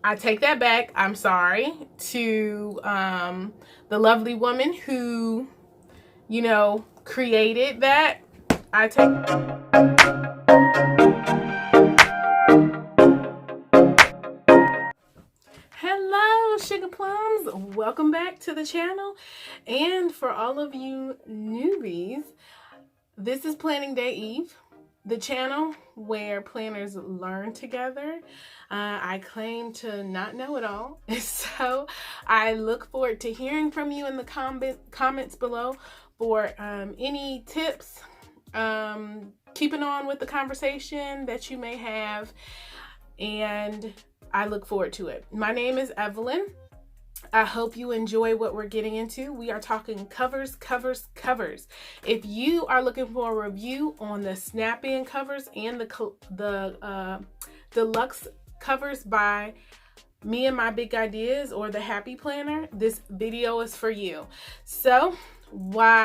I take that back. I'm sorry to the lovely woman who, created that. I take. Hello, Sugar Plums. Welcome back to the channel. And for all of you newbies, this is Planning Day Eve, the channel where planners learn together. I claim to not know it all, so I look forward to hearing from you in the comments below for any tips, keeping on with the conversation that you may have, and I look forward to it. My name is Evelyn. I hope you enjoy what we're getting into. We are talking covers. If you are looking for a review on the snap-in covers and the deluxe covers by Me and My Big Ideas or the Happy Planner, this video is for you. So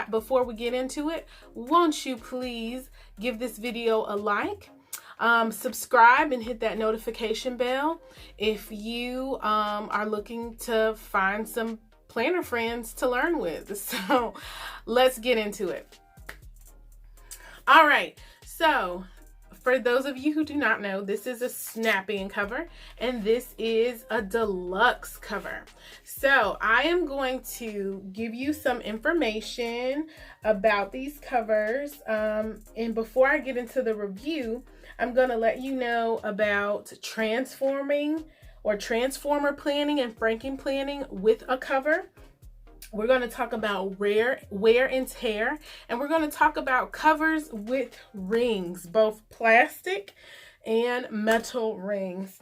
before we get into it, won't you please give this video a like? Subscribe and hit that notification bell if you are looking to find some planner friends to learn with. So let's get into it. All right, so for those of you who do not know, this is a snap-in cover and this is a deluxe cover. So I am going to give you some information about these covers, and before I get into the review, I'm going to let you know about transforming or transformer planning and franking planning with a cover. We're going to talk about wear and tear, and we're going to talk about covers with rings, both plastic and metal rings.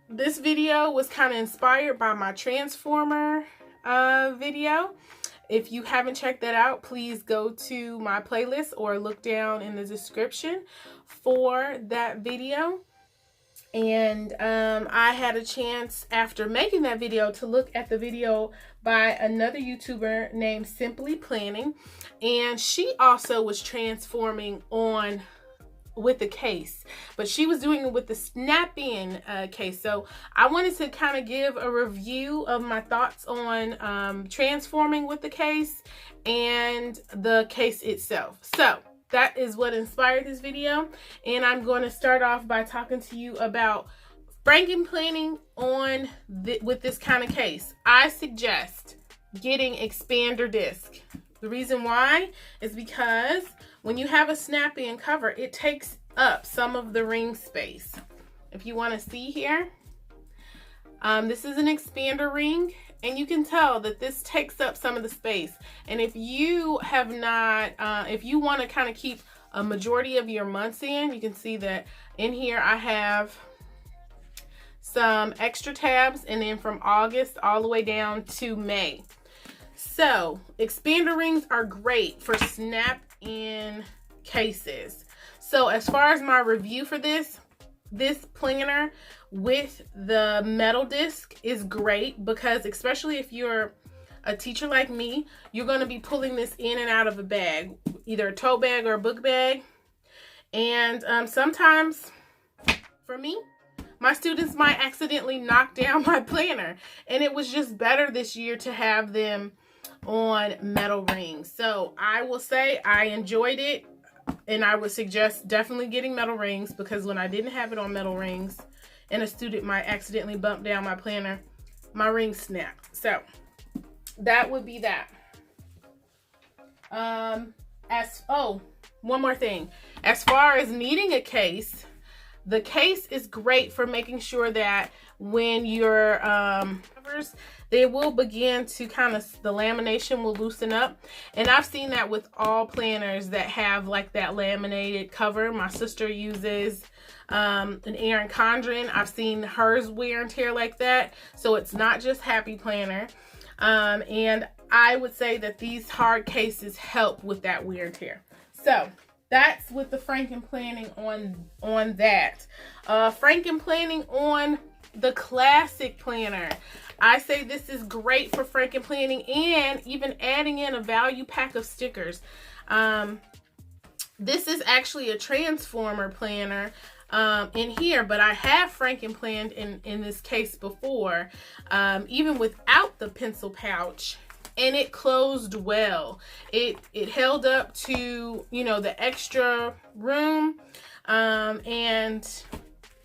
This video was kind of inspired by my transformer video. If you haven't checked that out, please go to my playlist or look down in the description for that video. And I had a chance after making that video to look at the video by another YouTuber named Simply Planning, and she also was transforming on with the case, but she was doing it with the snap-in case. So I wanted to kind of give a review of my thoughts on transforming with the case and the case itself. So that is what inspired this video, and I'm going to start off by talking to you about franking planning on with this kind of case. I suggest getting expander disc. The reason why is because when you have a snap-in cover, it takes up some of the ring space. If you want to see here, this is an expander ring, and you can tell that this takes up some of the space. And if you have not, if you want to kind of keep a majority of your months in, you can see that in here I have some extra tabs, and then from August all the way down to May. So expander rings are great for snap-in cases. So as far as my review for this planner with the metal disc is great, because especially if you're a teacher like me, you're going to be pulling this in and out of a bag, either a tote bag or a book bag. And sometimes for me, my students might accidentally knock down my planner, and it was just better this year to have them on metal rings. So I will say I enjoyed it, and I would suggest definitely getting metal rings, because when I didn't have it on metal rings and a student might accidentally bump down my planner, my ring snapped. So that would be that. One more thing. As far as needing a case, the case is great for making sure that when your covers, they will begin to the lamination will loosen up. And I've seen that with all planners that have like that laminated cover. My sister uses an Erin Condren. I've seen hers wear and tear like that. So it's not just Happy Planner. And I would say that these hard cases help with that wear and tear. So that's with the franking planning on that. Franking planning on the classic planner. I say this is great for franking planning and even adding in a value pack of stickers. This is actually a transformer planner. in here, but I have frankenplanned in this case before, even without the pencil pouch, and it closed well. It held up to, you know, the extra room, and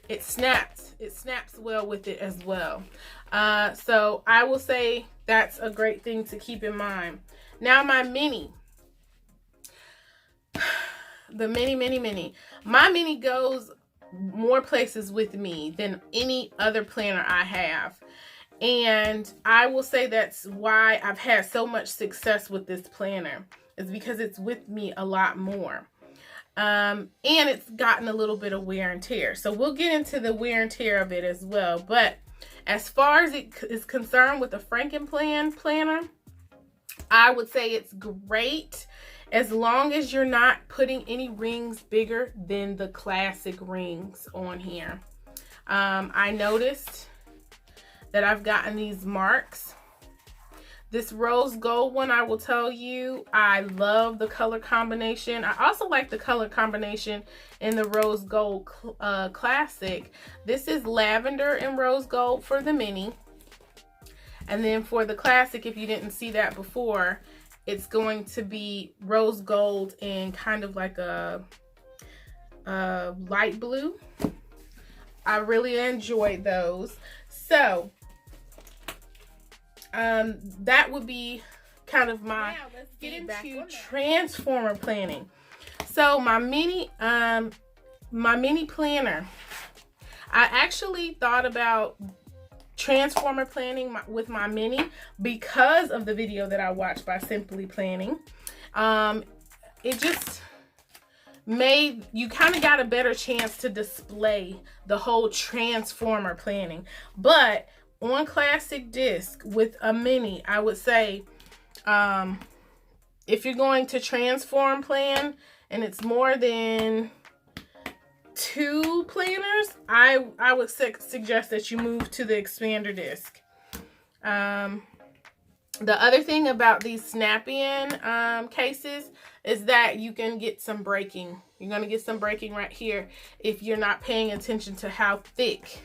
it snaps well with it as well. So I will say that's a great thing to keep in mind. Now my mini. The mini. My mini goes more places with me than any other planner I have. And I will say that's why I've had so much success with this planner, is because it's with me a lot more. And it's gotten a little bit of wear and tear. So we'll get into the wear and tear of it as well. But as far as it is concerned with the Frankenplan planner, I would say it's great as long as you're not putting any rings bigger than the classic rings on here. I noticed that I've gotten these marks. This rose gold one, I will tell you, I love the color combination. I also like the color combination in the rose gold classic. This is lavender and rose gold for the mini. And then for the classic, if you didn't see that before, it's going to be rose gold and kind of like a light blue. I really enjoyed those. So that would be kind of my, now let's get into transformer planning. So my mini planner, I actually thought about transformer planning with my mini because of the video that I watched by Simply Planning. It just made you kind of got a better chance to display the whole transformer planning. But on classic disc with a mini, I would say if you're going to transform plan and it's more than 2 planners, I would suggest that you move to the expander disc. The other thing about these snap-in cases is that you can get some breaking. You're going to get some breaking right here if you're not paying attention to how thick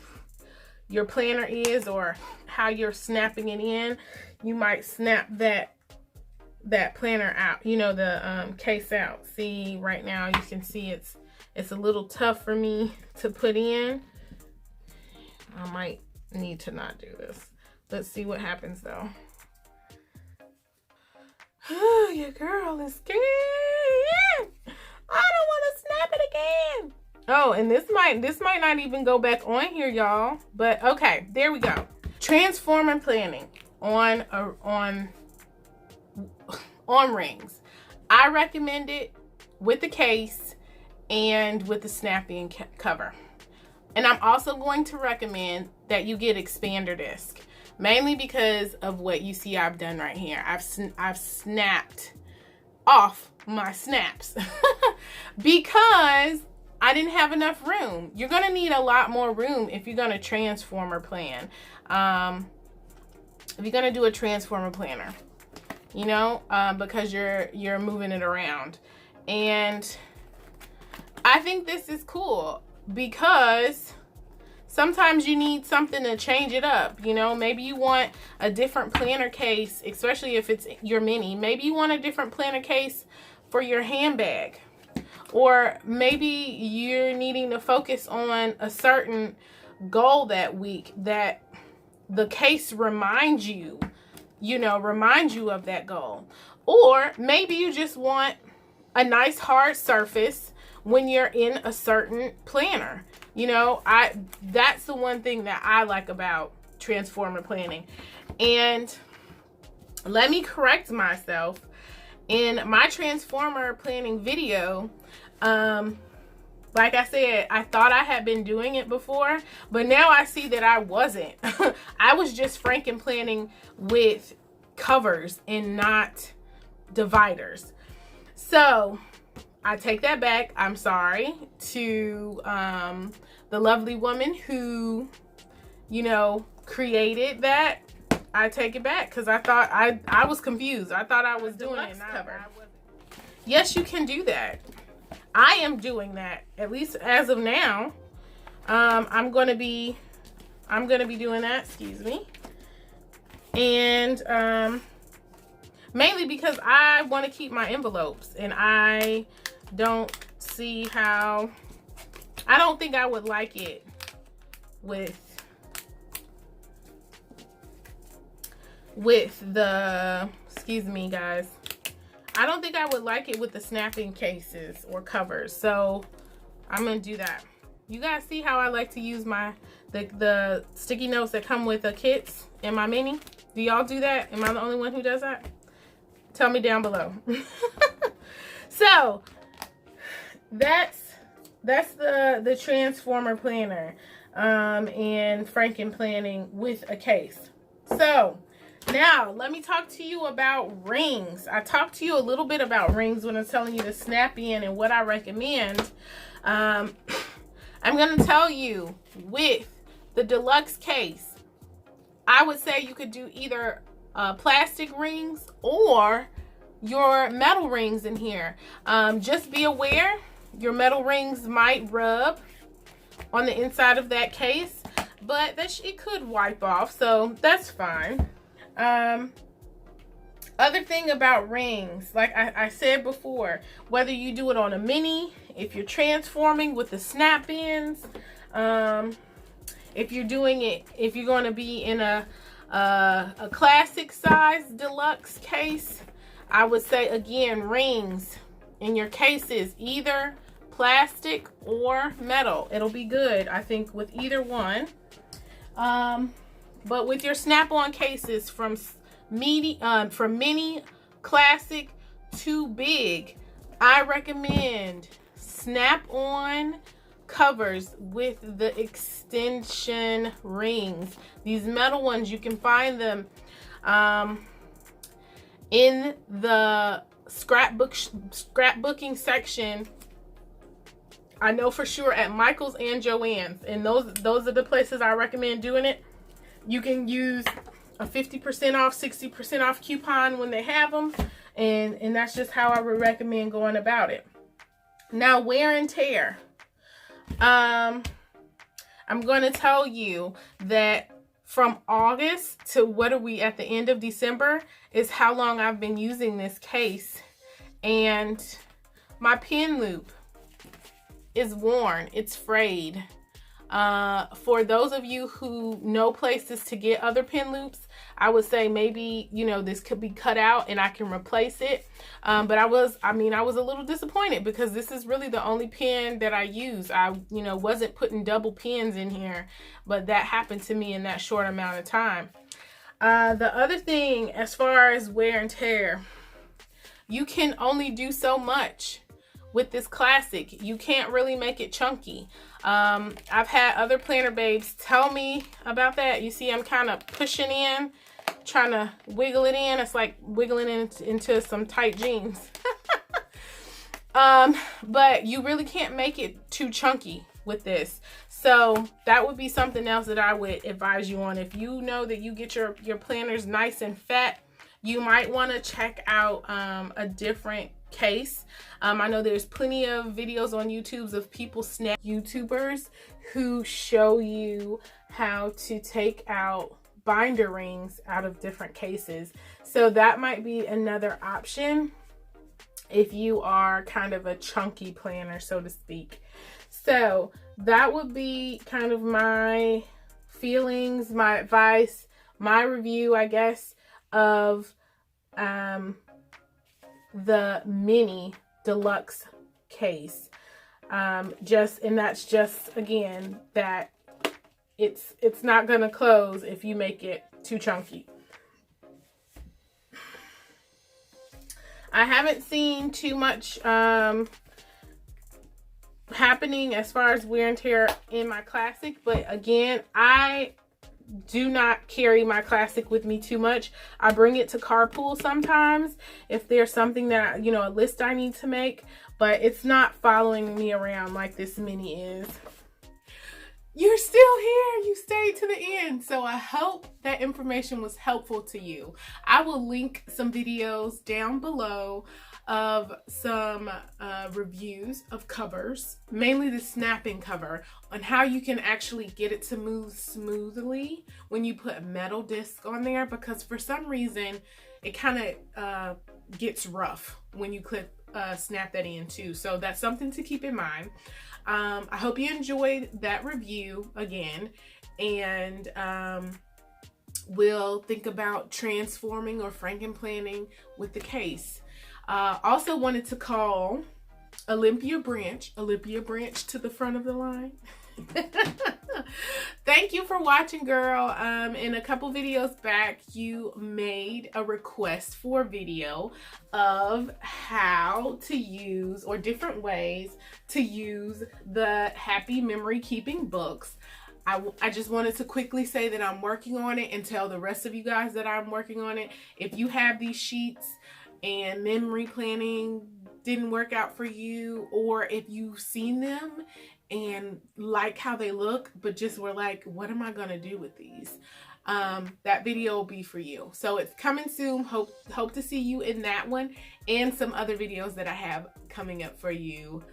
your planner is or how you're snapping it in. You might snap that planner out, you know, the case out. See, right now you can see it's a little tough for me to put in. I might need to not do this. Let's see what happens though. Oh, your girl is scared. I don't want to snap it again. Oh, and this might not even go back on here, y'all. But okay, there we go. Transformer planning on rings. I recommend it with the case and with the snap-in cover. And I'm also going to recommend that you get expander disc, mainly because of what you see I've done right here. I've snapped off my snaps because I didn't have enough room. You're gonna need a lot more room if you're gonna transformer plan. If you're gonna do a transformer planner, you know, because you're moving it around. And I think this is cool because sometimes you need something to change it up. You know, maybe you want a different planner case, especially if it's your mini. Maybe you want a different planner case for your handbag. Or maybe you're needing to focus on a certain goal that week that the case reminds you, reminds you of that goal. Or maybe you just want a nice hard surface when you're in a certain planner. You know, that's the one thing that I like about transformer planning. And let me correct myself. In my transformer planning video, like I said, I thought I had been doing it before, but now I see that I wasn't. I was just frankenplanning with covers and not dividers. So I take that back. I'm sorry to the lovely woman who, created that. I take it back because I thought I was confused. I thought I was doing it. Cover. Yes, you can do that. I am doing that, at least as of now. I'm gonna be doing that, excuse me. And mainly because I want to keep my envelopes, and I don't see how, I don't think I would like it with the, excuse me guys, I don't think I would like it with the snapping cases or covers. So I'm gonna do that. You guys see how I like to use the sticky notes that come with the kits in my mini? Do y'all do that? Am I the only one who does that? Tell me down below. So that's the Transformer planner and Franken planning with a case. So now let me talk to you about rings. I talked to you a little bit about rings when I'm telling you to snap in and what I recommend. I'm going to tell you with the deluxe case, I would say you could do either plastic rings or your metal rings in here. Just be aware your metal rings might rub on the inside of that case, but it could wipe off, so that's fine. Other thing about rings, like I said before, whether you do it on a mini, if you're transforming with the snap-ins, if you're doing it, if you're going to be in a classic size deluxe case, I would say again, rings in your cases, either plastic or metal. It'll be good, I think, with either one. But with your snap-on cases from mini, classic to big, I recommend snap-on covers with the extension rings. These metal ones, you can find them in the scrapbooking section. I know for sure at Michael's and Joann's, and those are the places I recommend doing it. You can use a 50% off, 60% off coupon when they have them, and that's just how I would recommend going about it. Now, wear and tear. I'm going to tell you that from August to what are we at the end of December is how long I've been using this case, and my pin loop is worn. It's frayed. For those of you who know places to get other pin loops, I would say maybe, you know, this could be cut out and I can replace it. But I was a little disappointed because this is really the only pin that I use. I, wasn't putting double pins in here, but that happened to me in that short amount of time. The other thing, as far as wear and tear, you can only do so much with this classic. You can't really make it chunky. I've had other planner babes tell me about that. You see, I'm kind of pushing in, trying to wiggle it in. It's like wiggling into some tight jeans. But you really can't make it too chunky with this. So that would be something else that I would advise you on. If you know that you get your planners nice and fat, you might want to check out a different case. I know there's plenty of videos on YouTube of YouTubers who show you how to take out binder rings out of different cases. So that might be another option if you are kind of a chunky planner, so to speak. So that would be kind of my feelings, my advice, my review, I guess, of the mini deluxe case. And that's just, again, that it's not gonna close if you make it too chunky. I haven't seen too much happening as far as wear and tear in my classic, but again, I do not carry my classic with me too much. I bring it to carpool sometimes if there's something that, a list I need to make, but it's not following me around like this mini is. You're still here. You stayed to the end. fun. So I hope that information was helpful to you. I will link some videos down below of some reviews of covers, mainly the snapping cover, on how you can actually get it to move smoothly when you put a metal disc on there, because for some reason it kind of gets rough when you clip snap that in too. So that's something to keep in mind. I hope you enjoyed that review again, and we'll think about transforming or frankenplanning with the case. Also wanted to call Olympia Branch to the front of the line. Thank you for watching, girl. In a couple videos back, you made a request for a video of how to use, or different ways to use, the Happy Memory Keeping books. I just wanted to quickly say that I'm working on it and tell the rest of you guys that I'm working on it. If you have these sheets and memory planning didn't work out for you, or if you've seen them and like how they look but just were like, what am I gonna do with these, that video will be for you. So it's coming soon. Hope to see you in that one, and some other videos that I have coming up for you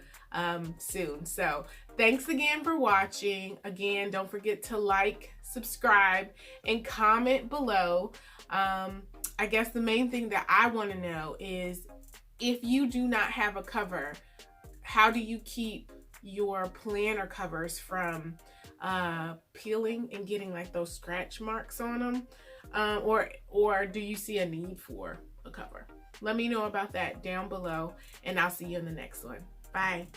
soon. So thanks again for watching. Again, don't forget to like, subscribe, and comment below. I guess the main thing that I want to know is, if you do not have a cover, how do you keep your planner covers from peeling and getting like those scratch marks on them? Or do you see a need for a cover? Let me know about that down below, and I'll see you in the next one. Bye.